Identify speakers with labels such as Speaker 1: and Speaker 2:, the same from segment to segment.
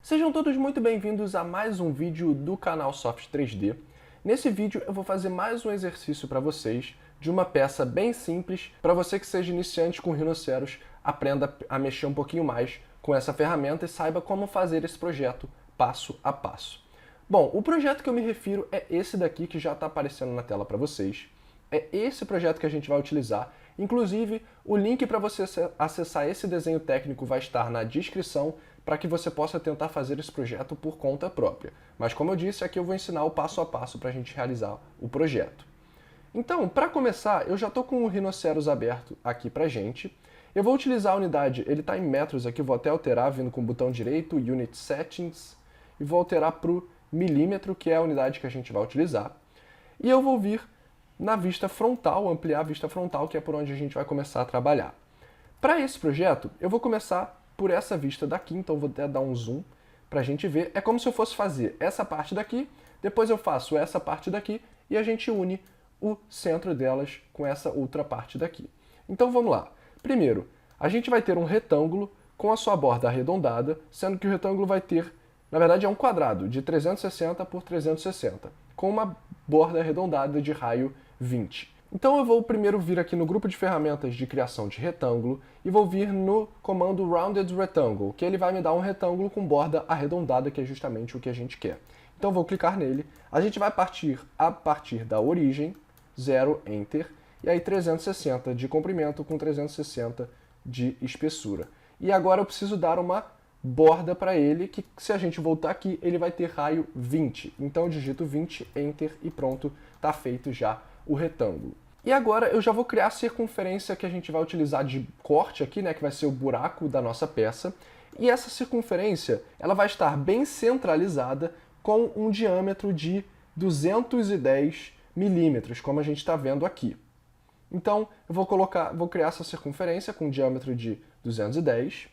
Speaker 1: Sejam todos muito bem-vindos a mais um vídeo do canal Soft 3D. Nesse vídeo eu vou fazer mais um exercício para vocês de uma peça bem simples para você que seja iniciante com Rhinoceros, aprenda a mexer um pouquinho mais com essa ferramenta e saiba como fazer esse projeto passo a passo. Bom, o projeto que eu me refiro é esse daqui que já está aparecendo na tela para vocês. É esse projeto que a gente vai utilizar. Inclusive, o link para você acessar esse desenho técnico vai estar na descrição para que você possa tentar fazer esse projeto por conta própria. Mas como eu disse, aqui eu vou ensinar o passo a passo para a gente realizar o projeto. Então, para começar, eu já estou com o Rhinoceros aberto aqui para a gente. Eu vou utilizar a unidade, ele está em metros aqui, vou até alterar vindo com o botão direito, Unit Settings, e vou alterar para o milímetro, que é a unidade que a gente vai utilizar. E eu vou vir na vista frontal, ampliar a vista frontal, que é por onde a gente vai começar a trabalhar. Para esse projeto, eu vou começar por essa vista daqui, então vou até dar um zoom para a gente ver. É como se eu fosse fazer essa parte daqui, depois eu faço essa parte daqui e a gente une o centro delas com essa outra parte daqui. Então vamos lá. Primeiro, a gente vai ter um retângulo com a sua borda arredondada, sendo que o retângulo vai ter, na verdade é um quadrado de 360 por 360, com uma borda arredondada de raio 20. Então eu vou primeiro vir aqui no grupo de ferramentas de criação de retângulo e vou vir no comando Rounded Rectangle, que ele vai me dar um retângulo com borda arredondada, que é justamente o que a gente quer. Então eu vou clicar nele, a gente vai partir a partir da origem, 0, Enter, e aí 360 de comprimento com 360 de espessura. E agora eu preciso dar uma borda para ele, que se a gente voltar aqui, ele vai ter raio 20. Então eu digito 20, Enter e pronto, está feito já o retângulo. E agora eu já vou criar a circunferência que a gente vai utilizar de corte aqui, né, que vai ser o buraco da nossa peça. E essa circunferência, ela vai estar bem centralizada com um diâmetro de 210 milímetros, como a gente está vendo aqui. Então eu vou criar essa circunferência com um diâmetro de 210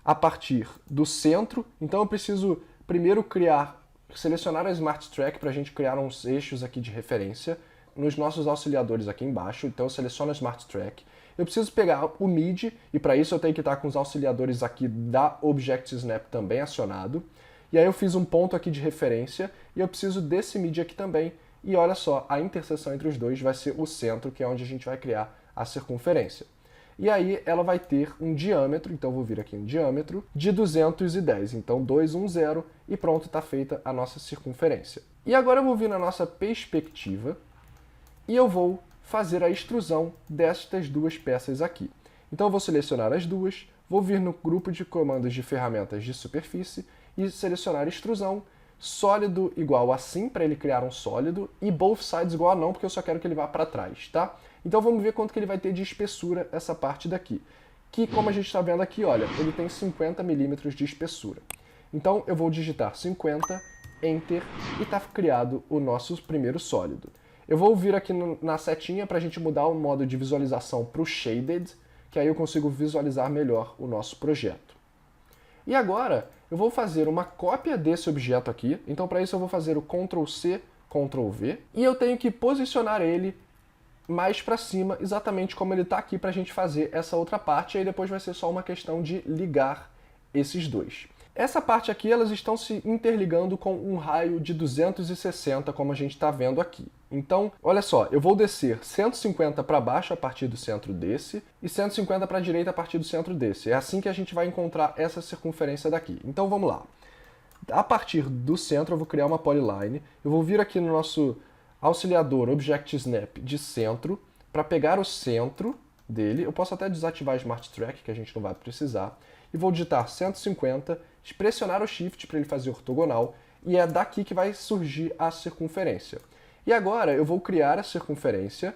Speaker 1: a partir do centro. Então eu preciso primeiro selecionar a Smart Track para a gente criar uns eixos aqui de referência nos nossos auxiliadores aqui embaixo. Então eu seleciono a Smart Track. Eu preciso pegar o MIDI e para isso eu tenho que estar com os auxiliadores aqui da Object Snap também acionado. E aí eu fiz um ponto aqui de referência e eu preciso desse MIDI aqui também. E olha só, a interseção entre os dois vai ser o centro, que é onde a gente vai criar a circunferência. E aí ela vai ter um diâmetro, então eu vou vir aqui um diâmetro, de 210. Então 210 e pronto, está feita a nossa circunferência. E agora eu vou vir na nossa perspectiva e eu vou fazer a extrusão destas duas peças aqui. Então eu vou selecionar as duas, vou vir no grupo de comandos de ferramentas de superfície e selecionar extrusão, sólido igual a sim, para ele criar um sólido, e both sides igual a não, porque eu só quero que ele vá para trás, tá? Então vamos ver quanto que ele vai ter de espessura essa parte daqui. Que, como a gente está vendo aqui, olha, ele tem 50 milímetros de espessura. Então eu vou digitar 50, Enter, e está criado o nosso primeiro sólido. Eu vou vir aqui na setinha para a gente mudar o modo de visualização para o Shaded, que aí eu consigo visualizar melhor o nosso projeto. E agora eu vou fazer uma cópia desse objeto aqui, então para isso eu vou fazer o Ctrl+C, Ctrl+V, e eu tenho que posicionar ele mais para cima, exatamente como ele está aqui, para a gente fazer essa outra parte, e aí depois vai ser só uma questão de ligar esses dois. Essa parte aqui, elas estão se interligando com um raio de 260, como a gente está vendo aqui. Então, olha só, eu vou descer 150 para baixo a partir do centro desse, e 150 para a direita a partir do centro desse. É assim que a gente vai encontrar essa circunferência daqui. Então vamos lá. A partir do centro eu vou criar uma polyline, eu vou vir aqui no nosso auxiliador Object Snap de centro, para pegar o centro dele. Eu posso até desativar a Smart Track, que a gente não vai precisar, e vou digitar 150, pressionar o Shift para ele fazer ortogonal, e é daqui que vai surgir a circunferência. E agora eu vou criar a circunferência,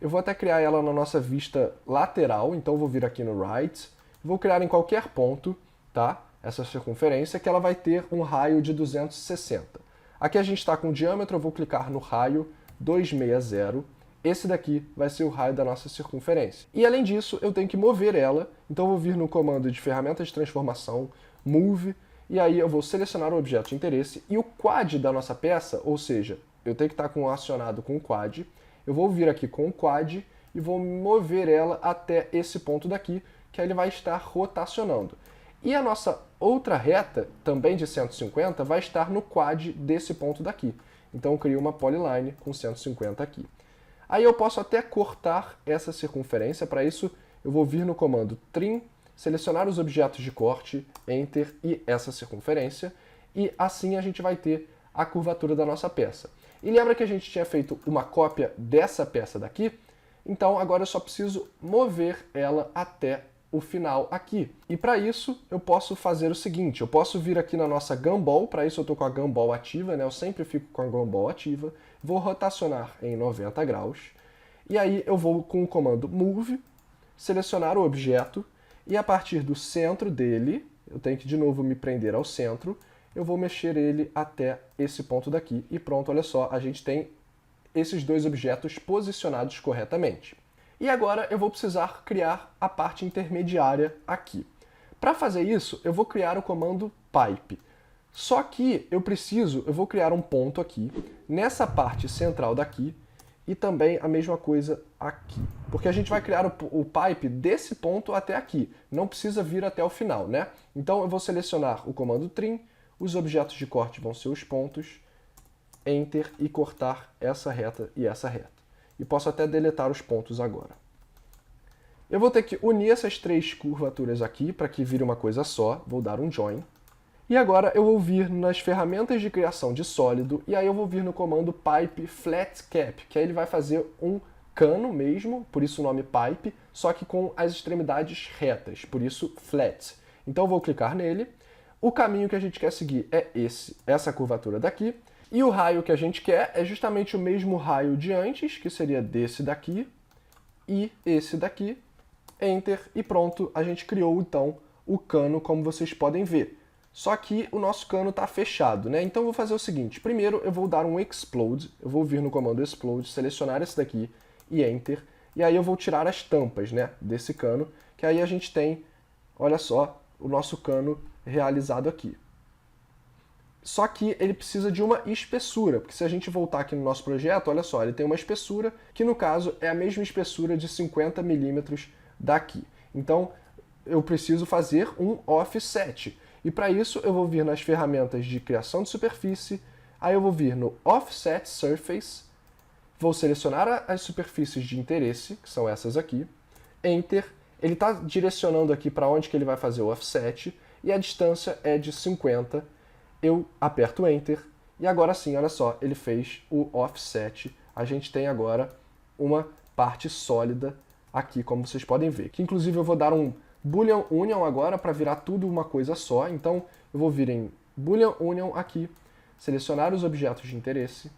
Speaker 1: eu vou até criar ela na nossa vista lateral, então eu vou vir aqui no Right, vou criar em qualquer ponto, tá? Essa circunferência, que ela vai ter um raio de 260. Aqui a gente está com o diâmetro, eu vou clicar no raio 260, esse daqui vai ser o raio da nossa circunferência. E além disso, eu tenho que mover ela, então eu vou vir no comando de ferramentas de transformação, Move, e aí eu vou selecionar o objeto de interesse, e o quad da nossa peça, ou seja, eu tenho que estar acionado com o quad, eu vou vir aqui com o quad e vou mover ela até esse ponto daqui, que aí ele vai estar rotacionando. E a nossa outra reta, também de 150, vai estar no quad desse ponto daqui. Então eu crio uma polyline com 150 aqui. Aí eu posso até cortar essa circunferência. Para isso eu vou vir no comando trim, selecionar os objetos de corte, Enter e essa circunferência. E assim a gente vai ter a curvatura da nossa peça. E lembra que a gente tinha feito uma cópia dessa peça daqui? Então agora eu só preciso mover ela até o final aqui. E para isso eu posso fazer o seguinte, eu posso vir aqui na nossa Gumball, para isso eu estou com a Gumball ativa, né? Eu sempre fico com a Gumball ativa, vou rotacionar em 90 graus, e aí eu vou com o comando Move, selecionar o objeto, e a partir do centro dele, eu tenho que de novo me prender ao centro, eu vou mexer ele até esse ponto daqui, e pronto, olha só, a gente tem esses dois objetos posicionados corretamente. E agora eu vou precisar criar a parte intermediária aqui. Para fazer isso, eu vou criar o comando pipe. Só que eu vou criar um ponto aqui, nessa parte central daqui, e também a mesma coisa aqui. Porque a gente vai criar o pipe desse ponto até aqui, não precisa vir até o final, né? Então eu vou selecionar o comando trim, os objetos de corte vão ser os pontos, Enter e cortar essa reta e essa reta. E posso até deletar os pontos agora. Eu vou ter que unir essas três curvaturas aqui para que vire uma coisa só. Vou dar um Join. E agora eu vou vir nas ferramentas de criação de sólido e aí eu vou vir no comando Pipe Flat Cap, que aí ele vai fazer um cano mesmo, por isso o nome Pipe, só que com as extremidades retas, por isso Flat. Então eu vou clicar nele. O caminho que a gente quer seguir é essa curvatura daqui. E o raio que a gente quer é justamente o mesmo raio de antes, que seria desse daqui e esse daqui. Enter e pronto, a gente criou então o cano, como vocês podem ver. Só que o nosso cano está fechado, né? Então eu vou fazer o seguinte, primeiro eu vou dar um Explode, eu vou vir no comando Explode, selecionar esse daqui e Enter. E aí eu vou tirar as tampas, né, desse cano, que aí a gente tem, olha só, o nosso cano realizado aqui. Só que ele precisa de uma espessura, porque se a gente voltar aqui no nosso projeto, olha só, ele tem uma espessura, que no caso é a mesma espessura de 50 milímetros daqui. Então eu preciso fazer um offset. E para isso eu vou vir nas ferramentas de criação de superfície, aí eu vou vir no Offset Surface, vou selecionar as superfícies de interesse, que são essas aqui, Enter, ele está direcionando aqui para onde que ele vai fazer o offset, e a distância é de 50. Eu aperto Enter e agora sim, olha só, ele fez o offset. A gente tem agora uma parte sólida aqui, como vocês podem ver. Que inclusive eu vou dar um Boolean Union agora para virar tudo uma coisa só. Então eu vou vir em Boolean Union aqui, selecionar os objetos de interesse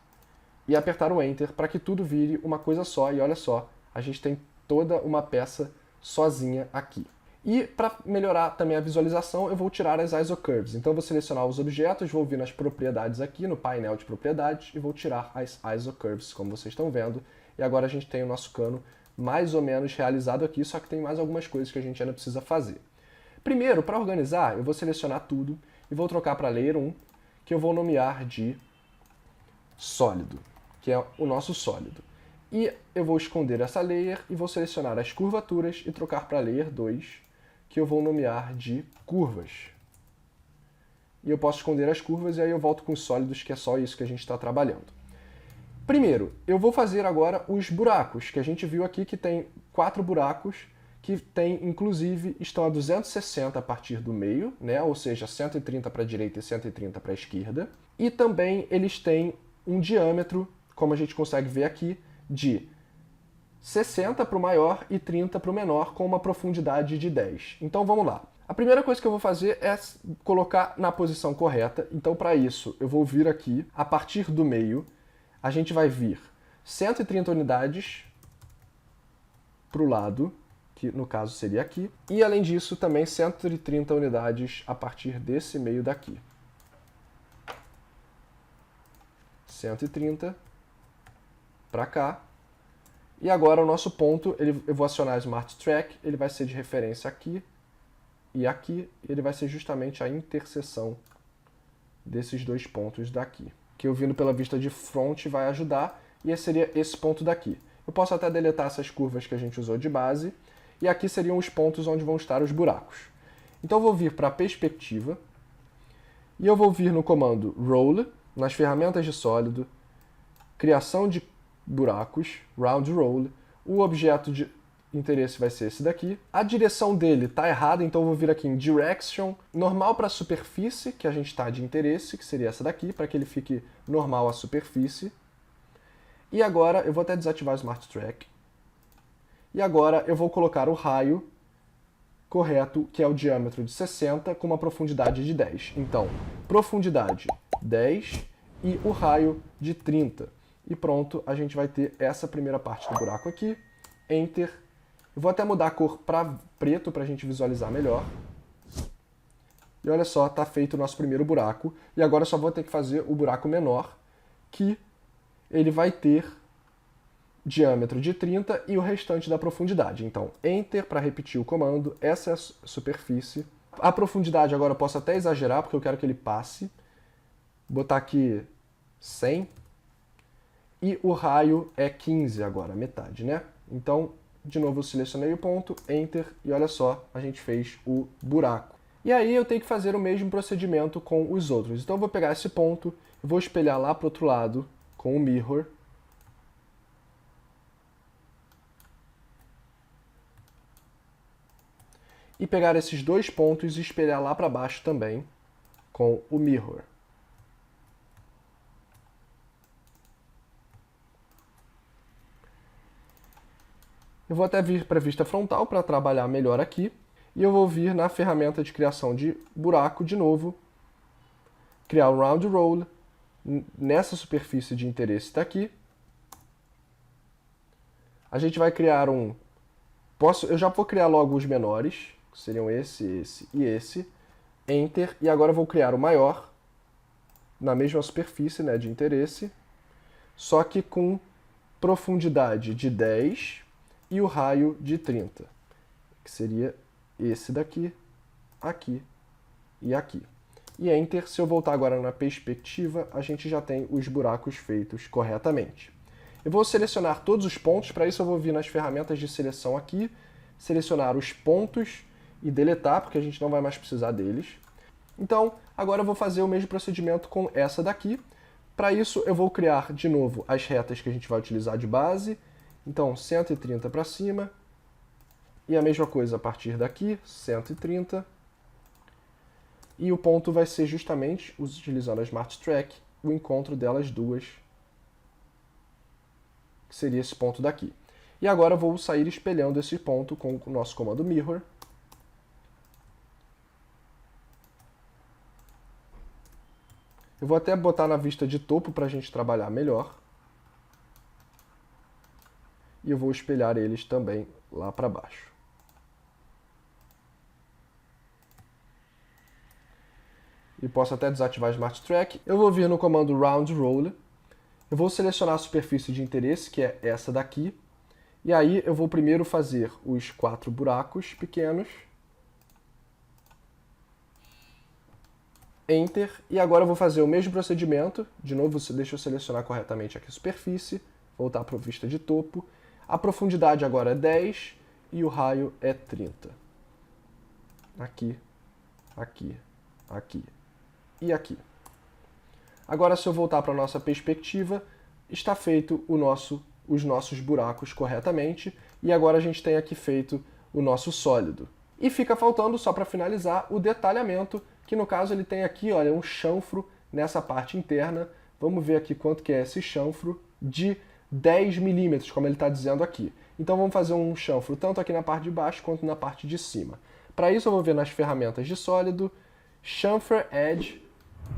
Speaker 1: e apertar o Enter para que tudo vire uma coisa só. E olha só, a gente tem toda uma peça sozinha aqui. E para melhorar também a visualização, eu vou tirar as isocurves. Então eu vou selecionar os objetos, vou vir nas propriedades aqui, no painel de propriedades, e vou tirar as isocurves, como vocês estão vendo. E agora a gente tem o nosso cano mais ou menos realizado aqui, só que tem mais algumas coisas que a gente ainda precisa fazer. Primeiro, para organizar, eu vou selecionar tudo e vou trocar para Layer 1, que eu vou nomear de sólido, que é o nosso sólido. E eu vou esconder essa layer e vou selecionar as curvaturas e trocar para Layer 2, que eu vou nomear de curvas. E eu posso esconder as curvas e aí eu volto com os sólidos, que é só isso que a gente está trabalhando. Primeiro, eu vou fazer agora os buracos, que a gente viu aqui que tem 4 buracos, que tem, inclusive, estão a 260 a partir do meio, né? Ou seja, 130 para a direita e 130 para a esquerda. E também eles têm um diâmetro, como a gente consegue ver aqui, de 60 para o maior e 30 para o menor, com uma profundidade de 10. Então vamos lá. A primeira coisa que eu vou fazer é colocar na posição correta. Então para isso eu vou vir aqui, a partir do meio, a gente vai vir 130 unidades para o lado, que no caso seria aqui, e além disso também 130 unidades a partir desse meio daqui. 130 para cá. E agora o nosso ponto, eu vou acionar Smart Track, ele vai ser de referência aqui e aqui, e ele vai ser justamente a interseção desses dois pontos daqui. Que eu vindo pela vista de front vai ajudar, e esse seria esse ponto daqui. Eu posso até deletar essas curvas que a gente usou de base, e aqui seriam os pontos onde vão estar os buracos. Então eu vou vir para a perspectiva, e eu vou vir no comando Roll, nas ferramentas de sólido, criação de buracos, Round Roll, o objeto de interesse vai ser esse daqui. A direção dele está errada, então eu vou vir aqui em Direction, normal para a superfície, que a gente está de interesse, que seria essa daqui, para que ele fique normal à superfície. E agora eu vou até desativar o Smart Track. E agora eu vou colocar o raio correto, que é o diâmetro de 60, com uma profundidade de 10. Então, profundidade 10 e o raio de 30. E pronto, a gente vai ter essa primeira parte do buraco aqui. Enter. Eu vou até mudar a cor para preto para a gente visualizar melhor. E olha só, está feito o nosso primeiro buraco. E agora eu só vou ter que fazer o buraco menor, que ele vai ter diâmetro de 30 e o restante da profundidade. Então, Enter para repetir o comando. Essa é a superfície. A profundidade agora eu posso até exagerar, porque eu quero que ele passe. Botar aqui 100. E o raio é 15 agora, metade, né? Então, de novo eu selecionei o ponto, Enter, e olha só, a gente fez o buraco. E aí eu tenho que fazer o mesmo procedimento com os outros. Então eu vou pegar esse ponto, eu vou espelhar lá para o outro lado com o Mirror. E pegar esses dois pontos e espelhar lá para baixo também com o Mirror. Eu vou até vir para a vista frontal para trabalhar melhor aqui. E eu vou vir na ferramenta de criação de buraco de novo. Criar um Round Roll nessa superfície de interesse daqui. A gente vai criar um... Eu já vou criar logo os menores, que seriam esse e esse. Enter. E agora eu vou criar o maior na mesma superfície, né, de interesse. Só que com profundidade de 10 e o raio de 30, que seria esse daqui, aqui e aqui. E Enter, se eu voltar agora na perspectiva, a gente já tem os buracos feitos corretamente. Eu vou selecionar todos os pontos, para isso eu vou vir nas ferramentas de seleção aqui, selecionar os pontos e deletar, porque a gente não vai mais precisar deles. Então, agora eu vou fazer o mesmo procedimento com essa daqui. Para isso, eu vou criar de novo as retas que a gente vai utilizar de base. Então, 130 para cima. E a mesma coisa a partir daqui, 130. E o ponto vai ser justamente, utilizando a Smart Track, o encontro delas duas, que seria esse ponto daqui. E agora eu vou sair espelhando esse ponto com o nosso comando Mirror. Eu vou até botar na vista de topo para a gente trabalhar melhor. E eu vou espelhar eles também lá para baixo. E posso até desativar a Smart Track. Eu vou vir no comando Round Roll. Eu vou selecionar a superfície de interesse, que é essa daqui. E aí eu vou primeiro fazer os 4 buracos pequenos. Enter. E agora eu vou fazer o mesmo procedimento. De novo, deixa eu selecionar corretamente aqui a superfície. Voltar para a vista de topo. A profundidade agora é 10 e o raio é 30. Aqui, aqui, aqui e aqui. Agora, se eu voltar para a nossa perspectiva, está feito os nossos buracos corretamente. E agora a gente tem aqui feito o nosso sólido. E fica faltando, só para finalizar, o detalhamento, que no caso ele tem aqui, olha, um chanfro nessa parte interna. Vamos ver aqui quanto que é esse chanfro de 10 milímetros, como ele está dizendo aqui. Então vamos fazer um chanfro tanto aqui na parte de baixo quanto na parte de cima. Para isso eu vou ver nas ferramentas de sólido, Chamfer Edge,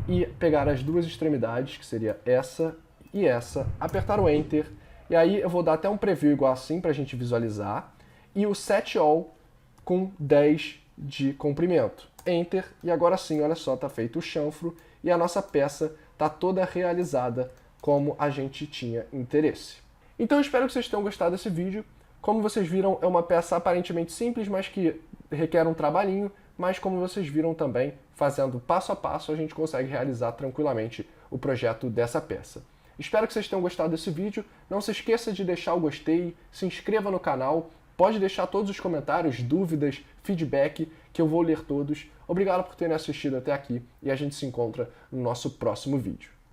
Speaker 1: e pegar as duas extremidades, que seria essa e essa, apertar o Enter, e aí eu vou dar até um preview igual assim para a gente visualizar, e o Set All com 10 de comprimento. Enter, e agora sim, olha só, está feito o chanfro, e a nossa peça está toda realizada como a gente tinha interesse. Então eu espero que vocês tenham gostado desse vídeo. Como vocês viram, é uma peça aparentemente simples, mas que requer um trabalhinho, mas como vocês viram também, fazendo passo a passo, a gente consegue realizar tranquilamente o projeto dessa peça. Espero que vocês tenham gostado desse vídeo. Não se esqueça de deixar o gostei, se inscreva no canal Pode deixar todos os comentários, dúvidas, feedback, que eu vou ler todos. Obrigado por terem assistido até aqui e a gente se encontra no nosso próximo vídeo.